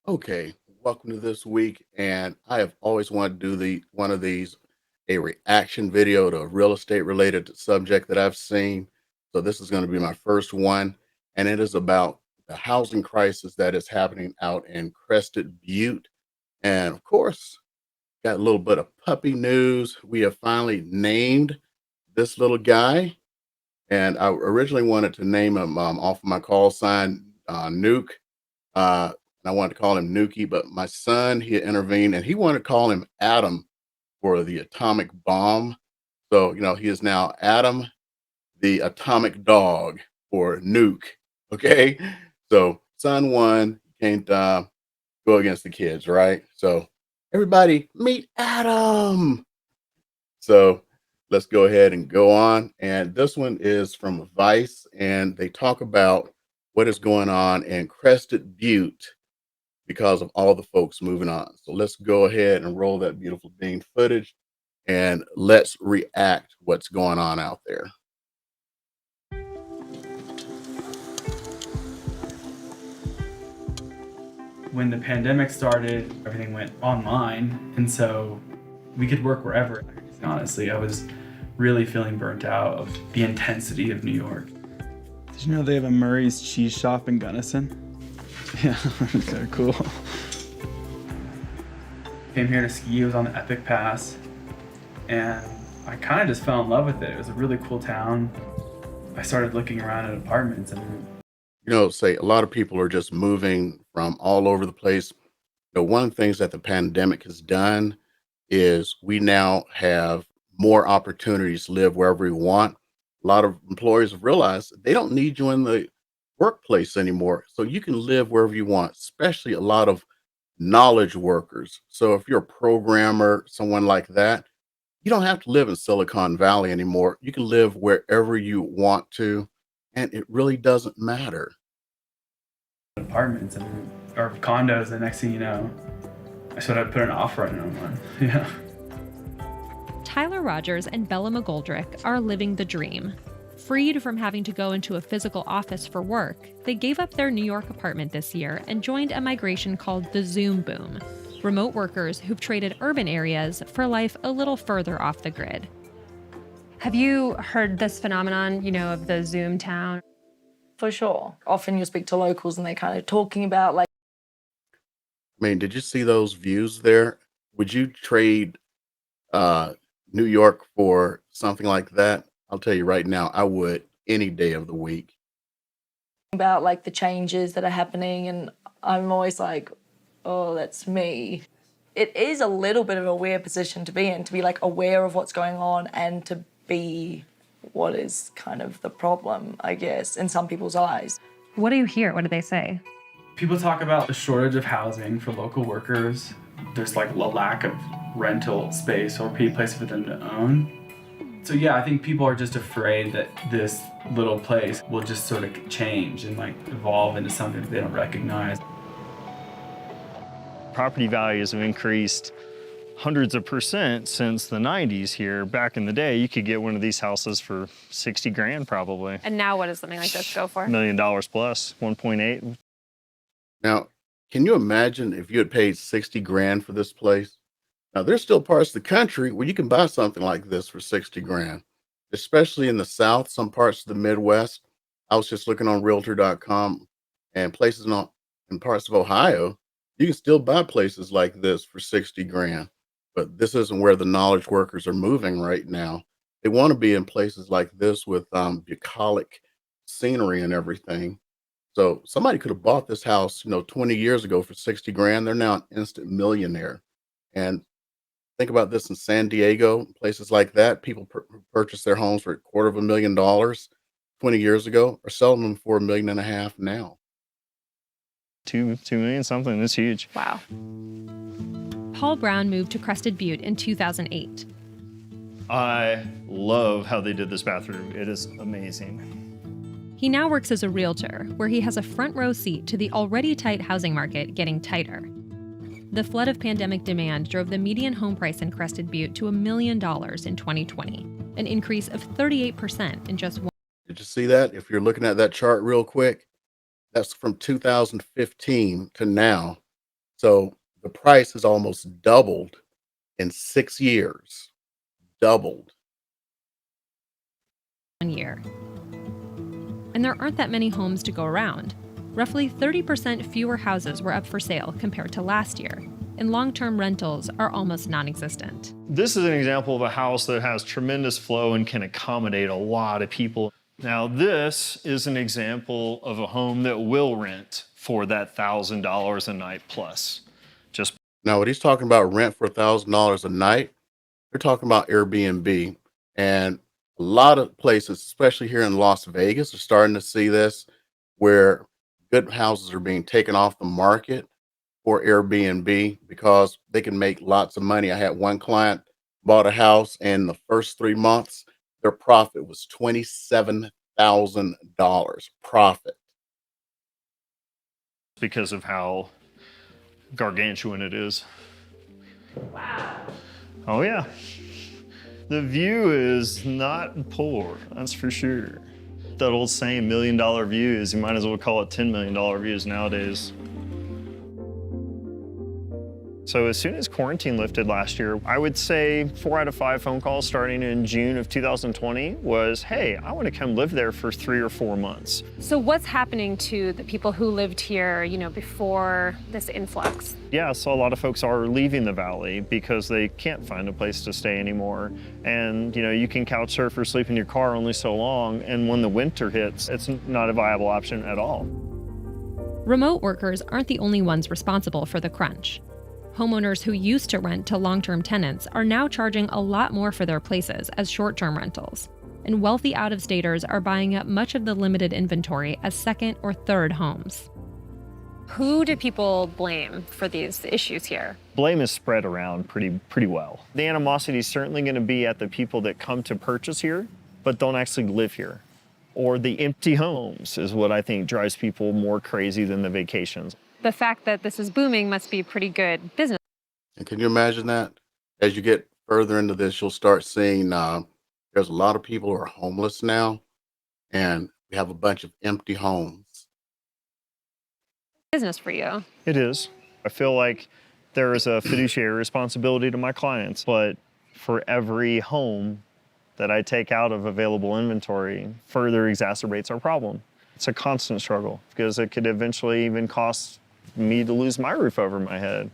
Okay, welcome to this week. And I have always wanted to do the one of these, a reaction video to a real estate related subject that I've seen. So this is going to be my first one, and it is about the housing crisis that is happening out in Crested Butte. And of course, got a little bit of puppy news. We have finally named this little guy, and I originally wanted to name him off of my call sign, Nuke. And I wanted to call him Nuki, but my son, he intervened and he wanted to call him Adam for the atomic bomb. So, he is now Adam, the atomic dog, or Nuke. Okay. So, son won, can't go against the kids, right? So, everybody meet Adam. So, let's go ahead and go on. And this one is from Vice, and they talk about what is going on in Crested Butte because of all the folks moving on. So let's go ahead and roll that beautiful bean footage and let's react what's going on out there. When the pandemic started, everything went online, and so we could work wherever. Honestly, I was really feeling burnt out of the intensity of New York. Did you know they have a Murray's cheese shop in Gunnison? Yeah, they're cool. Came here to ski, it was on the Epic Pass, and I kind of just fell in love with it. It was a really cool town. I started looking around at apartments and Say a lot of people are just moving from all over the place. One of the things that the pandemic has done is we now have more opportunities to live wherever we want. A lot of employers have realized they don't need you in the workplace anymore. So you can live wherever you want, especially a lot of knowledge workers. So if you're a programmer, someone like that, you don't have to live in Silicon Valley anymore. You can live wherever you want to, and it really doesn't matter. apartments and or condos. The next thing you know, I sort of put an offer in on one. Yeah. Tyler Rogers and Bella McGoldrick are living the dream. Freed from having to go into a physical office for work, they gave up their New York apartment this year and joined a migration called the Zoom Boom. Remote workers who've traded urban areas for life a little further off the grid. Have you heard this phenomenon, of the Zoom town? For sure. Often you speak to locals and they're kind of talking about like, I mean, did you see those views there? Would you trade uh, New York for something like that? I'll tell you right now, I would any day of the week. the changes that are happening, and I'm always like, oh, that's me. It is a little bit of a weird position to be in, to be like aware of what's going on and to be what is kind of the problem, I guess, in some people's eyes. What do you hear? What do they say? People talk about the shortage of housing for local workers. There's like a lack of rental space or place for them to own. So yeah, I think people are just afraid that this little place will just sort of change and like evolve into something that they don't recognize. Property values have increased hundreds of percent since the 90s here. Back in the day, you could get one of these houses for 60 grand probably. And now what does something like this go for? $1 million plus, 1.8. Now, can you imagine if you had paid 60 grand for this place? Now, there's still parts of the country where you can buy something like this for 60 grand, especially in the South, some parts of the Midwest. I was just looking on Realtor.com, and places in parts of Ohio, you can still buy places like this for 60 grand. But this isn't where the knowledge workers are moving right now. They want to be in places like this with bucolic scenery and everything. So somebody could have bought this house, 20 years ago for 60 grand. They're now an instant millionaire. And think about this in San Diego, places like that. People who purchased their homes for $250,000 20 years ago are selling them for $1.5 million now. 2 million something, it's huge. Wow. Paul Brown moved to Crested Butte in 2008. I love how they did this bathroom. It is amazing. He now works as a realtor, where he has a front row seat to the already tight housing market getting tighter. The flood of pandemic demand drove the median home price in Crested Butte to $1 million in 2020, an increase of 38% in just one. Did you see that? If you're looking at that chart real quick, that's from 2015 to now. So the price has almost doubled in 6 years. Doubled. 1 year. And there aren't that many homes to go around. Roughly 30% fewer houses were up for sale compared to last year, and long-term rentals are almost non-existent. This is an example of a house that has tremendous flow and can accommodate a lot of people. Now, this is an example of a home that will rent for that $1,000 a night plus. Just Now, what he's talking about rent for $1,000 a night, they're talking about Airbnb. And a lot of places, especially here in Las Vegas, are starting to see this where good houses are being taken off the market for Airbnb because they can make lots of money. I had one client bought a house, and the first 3 months, their profit was $27,000 profit. because of how gargantuan it is. Wow. Oh yeah. The view is not poor, that's for sure. That old saying, $1 million views, you might as well call it $10 million views nowadays. So as soon as quarantine lifted last year, I would say 4 out of 5 phone calls starting in June of 2020 was, hey, I want to come live there for 3 or 4 months. So what's happening to the people who lived here, before this influx? Yeah, so a lot of folks are leaving the valley because they can't find a place to stay anymore. And you can couch surf or sleep in your car only so long, and when the winter hits, it's not a viable option at all. Remote workers aren't the only ones responsible for the crunch. Homeowners who used to rent to long-term tenants are now charging a lot more for their places as short-term rentals. And wealthy out-of-staters are buying up much of the limited inventory as second or third homes. Who do people blame for these issues here? Blame is spread around pretty well. The animosity is certainly going to be at the people that come to purchase here, but don't actually live here. Or the empty homes is what I think drives people more crazy than the vacations. The fact that this is booming must be pretty good business. And can you imagine that? As you get further into this, you'll start seeing there's a lot of people who are homeless now, and we have a bunch of empty homes. Business for you. It is. I feel like there is a fiduciary responsibility to my clients, but for every home that I take out of available inventory further exacerbates our problem. It's a constant struggle because it could eventually even cost me to lose my roof over my head.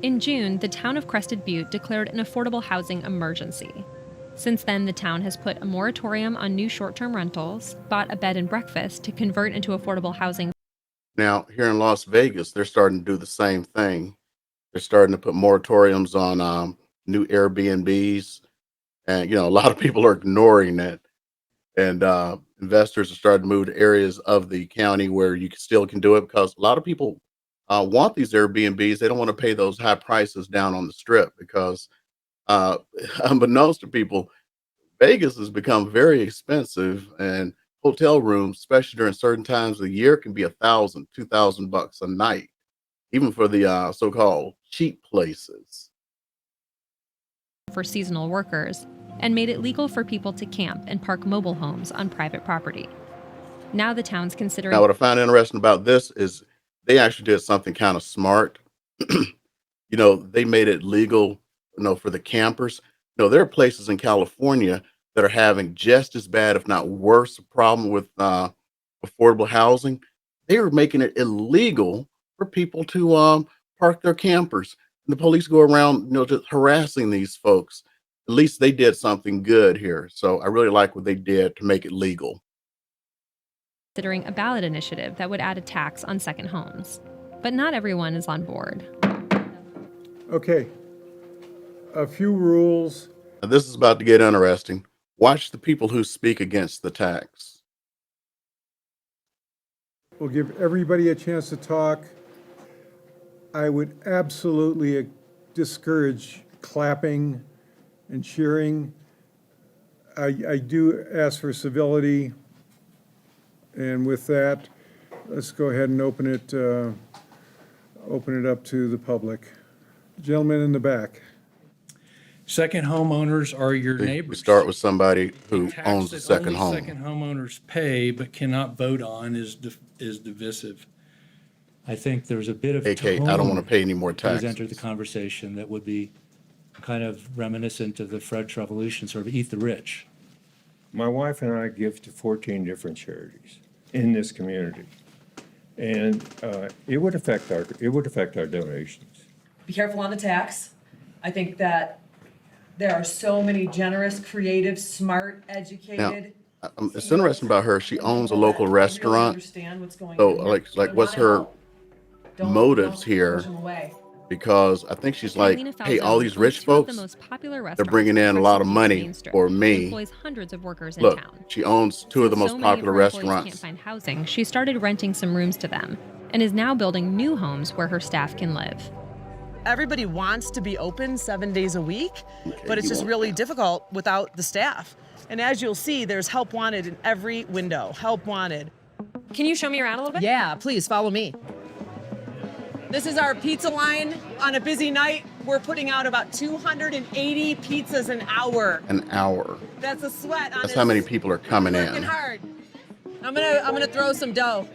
In June, the town of Crested Butte declared an affordable housing emergency. Since then, the town has put a moratorium on new short-term rentals, bought a bed and breakfast to convert into affordable housing. Now, here in Las Vegas, they're starting to do the same thing. They're starting to put moratoriums on new Airbnbs. And, a lot of people are ignoring it. And investors are starting to move to areas of the county where you still can do it because a lot of people want these Airbnbs. They don't want to pay those high prices down on the strip because, unbeknownst to people, Vegas has become very expensive, and hotel rooms, especially during certain times of the year, can be $1,000, $2,000 a night, even for the so-called cheap places. For seasonal workers, and made it legal for people to camp and park mobile homes on private property. Now the town's considering... Now, what I find interesting about this is they actually did something kind of smart. They made it legal, for the campers. There are places in California that are having just as bad, if not worse, problem with affordable housing. They are making it illegal for people to park their campers. And the police go around, just harassing these folks. At least they did something good here. So I really like what they did to make it legal. Considering a ballot initiative that would add a tax on second homes. But not everyone is on board. Okay, a few rules. Now, this is about to get interesting. Watch the people who speak against the tax. We'll give everybody a chance to talk. I would absolutely discourage clapping and cheering. I do ask for civility. And with that, let's go ahead and open it up to the public. Gentleman in the back. Second homeowners are your We neighbors. start with somebody who Tax owns a that second only home. second homeowners pay but cannot vote on is divisive. I think there's a bit of AK, tone I don't want to pay any more that has taxes. entered the conversation that would be kind of reminiscent of the French Revolution, sort of eat the rich. My wife and I give to 14 different charities in this community, and it would affect our donations. Be careful on the tax. I think that there are so many generous, creative, smart, educated. It's interesting about her. She owns a local people that really restaurant. understand what's going So, on. like, what's her motives here? push them away. Because I think she's like, Catalina hey, all Falzone these owns rich two of folks, the most popular they're restaurants bringing in a lot of Hudson's money Main Strip, for and me. employs hundreds of workers in Look, town. she owns two of the Since most so many of popular her employees restaurants. can't find housing, she started renting some rooms to them and is now building new homes where her staff can live. Everybody wants to be open 7 days a week, but it's you just won't really now. difficult without the staff. And as you'll see, there's help wanted in every window. Help wanted. Can you show me around a little bit? Yeah, please follow me. This is our pizza line. On a busy night, we're putting out about 280 pizzas an hour. An hour. That's a sweat on That's his how many people are coming working in. hard. I'm gonna throw some dough.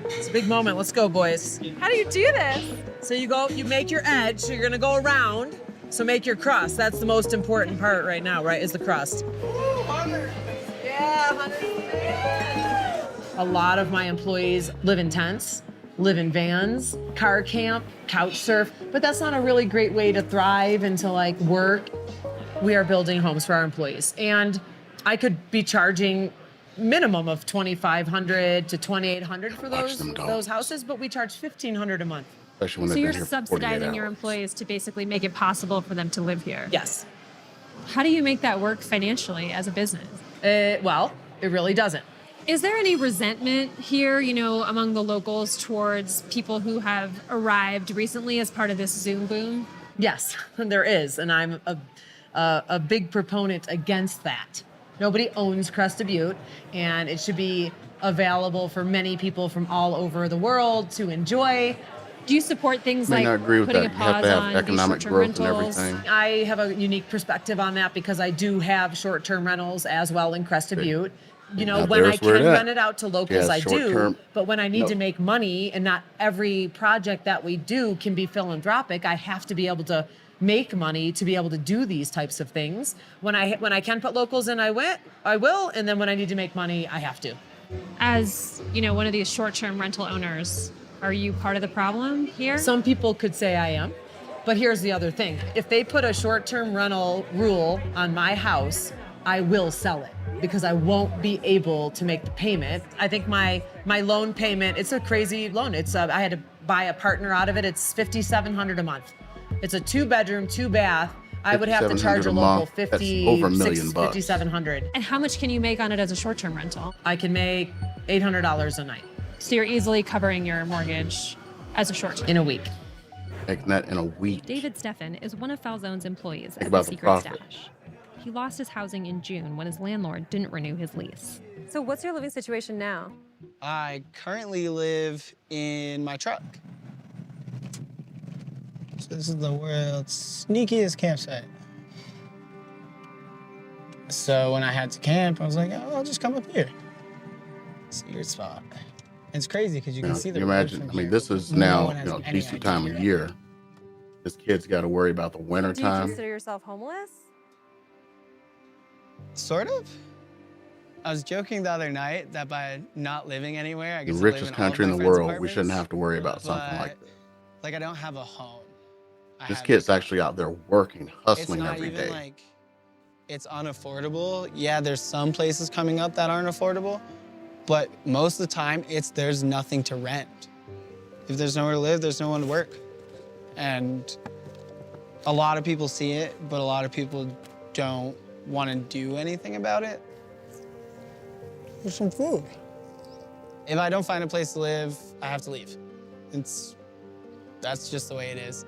It's a big moment. Let's go, boys. How do you do this? So you make your edge. So you're gonna go around. So make your crust. That's the most important part right now, right? Is the crust. Yeah, a lot of my employees live in tents, live in vans, car camp, couch surf, but that's not a really great way to thrive and to like work. We are building homes for our employees, and I could be charging minimum of $2,500 to $2,800 for Watch them those dogs. houses, but we charge $1,500 a month. Especially when So they've you're been here for 48 subsidizing your hours. employees to basically make it possible for them to live here. Yes. How do you make that work financially as a business? Well, it really doesn't. Is there any resentment here, among the locals towards people who have arrived recently as part of this Zoom boom? Yes, there is, and I'm a big proponent against that. Nobody owns Crested Butte, and it should be available for many people from all over the world to enjoy. Do you support things May like not agree with putting that. a You have pause to have on these economic short-term growth and rentals? everything. I have a unique perspective on that because I do have short-term rentals as well in Crested Butte. Now When I there's where can it at. rent it out to locals, Yeah, I do. short-term. But when I need to No. make money, and not every project that we do can be philanthropic, I have to be able to make money to be able to do these types of things. When I can put locals in, I will, and then when I need to make money, I have to. As, one of these short-term rental owners, are you part of the problem here? Some people could say I am, but here's the other thing. If they put a short-term rental rule on my house, I will sell it because I won't be able to make the payment. I think my loan payment, it's a crazy loan. I had to buy a partner out of it. It's $5,700 a month. It's a 2-bedroom, 2-bath. I would have to charge a $5,700 a local month. That's over $1 million bucks. $5,700. And how much can you make on it as a short-term rental? I can make $800 a night So you're easily covering your mortgage as a short-term. in a week. Making that in a week. David Steffen is one of Falzone's employees at the about the Secret profit. Stash. He lost his housing in June when his landlord didn't renew his lease. So what's your living situation now? I currently live in my truck. So this is the world's sneakiest campsite. So when I had to camp, I was like, oh, I'll just come up here. It's a weird spot. It's crazy because you can see the you road imagine, from I mean, here. this is No now, one has any decent time of idea. year. This kid's got to worry about the winter time. yourself homeless? Sort of. I was joking the other night that by not living anywhere, I The get to live richest in all country of in my the friends' world, we shouldn't apartments, have to worry about something but, like this. Like, I don't have a home. I This have- kid's actually out there working, it's hustling not every even day. like it's unaffordable. Yeah, there's some places coming up that aren't affordable, but most of the time there's nothing to rent. If there's nowhere to live, there's no one to work. And a lot of people see it, but a lot of people don't want to do anything about it. There's some food. If I don't find a place to live, I have to leave. That's just the way it is.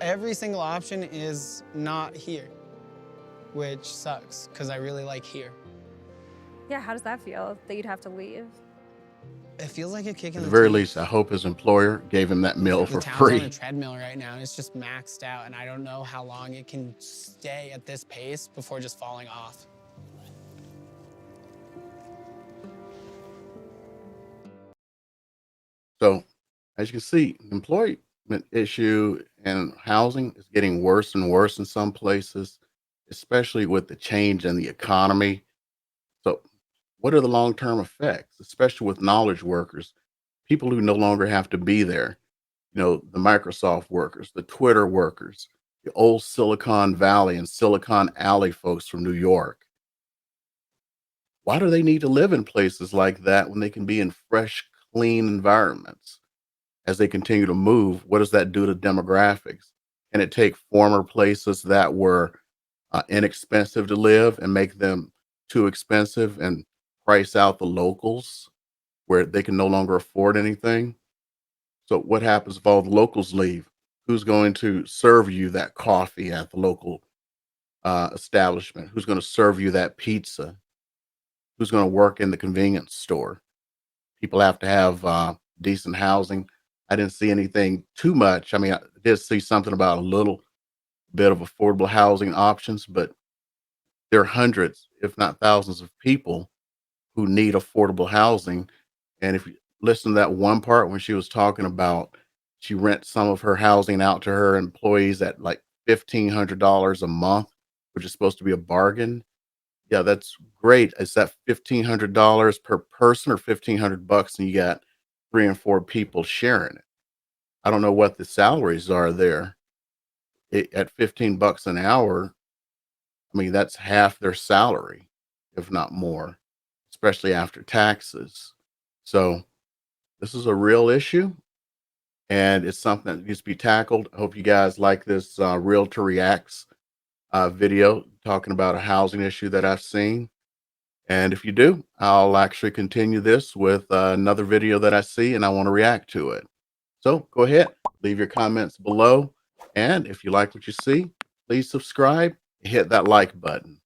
Every single option is not here, which sucks because I really like here. Yeah, how does that feel, that you'd have to leave? It feels like a kick in At the the very teeth. least, I hope his employer gave him that meal The for town's on a free. treadmill right now, and it's just maxed out, and I don't know how long it can stay at this pace before just falling off. So As you can see, the employment issue and housing is getting worse and worse in some places, especially with the change in the economy. So, what are the long term effects, especially with knowledge workers, people who no longer have to be there? The Microsoft workers, the Twitter workers, the old Silicon Valley and Silicon Alley folks from New York. Why do they need to live in places like that when they can be in fresh, clean environments? As they continue to move, what does that do to demographics? Can it take former places that were inexpensive to live and make them too expensive and price out the locals where they can no longer afford anything? So, what happens if all the locals leave? Who's going to serve you that coffee at the local establishment? Who's going to serve you that pizza? Who's going to work in the convenience store? People have to have decent housing. I didn't see anything too much. I mean, I did see something about a little bit of affordable housing options, but there are hundreds, if not thousands, of people who need affordable housing. And if you listen to that one part when she was talking about she rents some of her housing out to her employees at like $1,500 a month, which is supposed to be a bargain. Yeah, that's great. Is that $1,500 per person or 1,500 bucks and you got three and four people sharing it? I don't know what the salaries are there. At 15 bucks an hour, I mean, that's half their salary, if not more, especially after taxes. So this is a real issue and it's something that needs to be tackled. I hope you guys like this Realtor Reacts video talking about a housing issue that I've seen. And if you do, I'll actually continue this with another video that I see and I want to react to it. So go ahead, leave your comments below. And if you like what you see, please subscribe, hit that like button.